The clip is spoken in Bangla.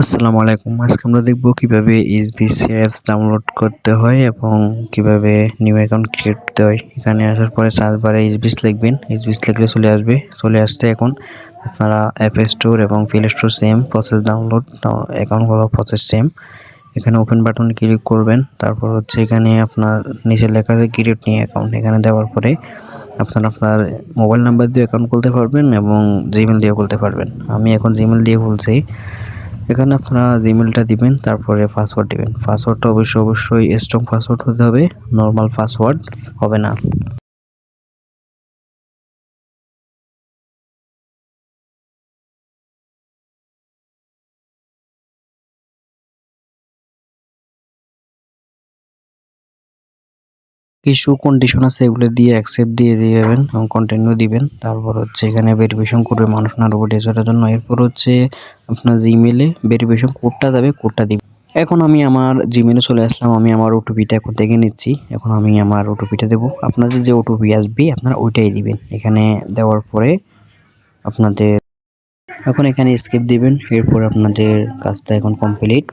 আসসালামু আলাইকুম। আজকে আমরা দেখব কিভাবে এইচবিসি অ্যাপস ডাউনলোড করতে হয় এবং কিভাবে নিউ অ্যাকাউন্ট ক্রিয়েট করতে হয়। এখানে আসার পরে সার্চ বারে এইচবিস লিখবেন, এইচবিস লিখলে চলে আসছে। এখন আপনারা অ্যাপ স্টোর এবং play store same process, download account করার প্রসেস সেম। এখানে ওপেন বাটন ক্লিক করবেন, তারপর হচ্ছে এখানে আপনার নিচে লেখা আছে ক্রিয়েট নিউ অ্যাকাউন্ট। এখানে দেওয়ার পরে আপনারা আপনার মোবাইল নাম্বার দিয়ে অ্যাকাউন্ট খুলতে পারবেন এবং জিমেল দিয়ে খুলতে পারবেন। আমি এখন জিমেল দিয়ে খুলছি। এখানে আপনারা জিমেলটা দিবেন, তারপরে পাসওয়ার্ড দিবেন। পাসওয়ার্ডটা অবশ্যই স্ট্রং পাসওয়ার্ড হতে হবে, নর্মাল পাসওয়ার্ড হবে না। কিছু কন্ডিশন আছে, এগুলো দিয়ে অ্যাকসেপ্ট দিয়ে দিবেন এবং কন্টিনিউ দিবেন। তারপর হচ্ছে এখানে ভেরিফিকেশন করবে মানুষ না রোবট এর জন্য। এরপর হচ্ছে আপনার জিমেলে ভেরিফিকেশন কোডটা যাবে, কোডটা দিবেন। এখন আমি আমার জিমেলে চলে আসলাম। আমি আমার ওটিপিটা এখন দেখে নিচ্ছি। এখন আমি আমার ওটিপিটা দেবো। আপনাদের যে ওটিপি আসবে আপনারা ওইটাই দিবেন। এখানে দেওয়ার পরে আপনাদের এখন এখানে স্কিপ দিবেন। এরপর আপনাদের কাজটা এখন কমপ্লিট।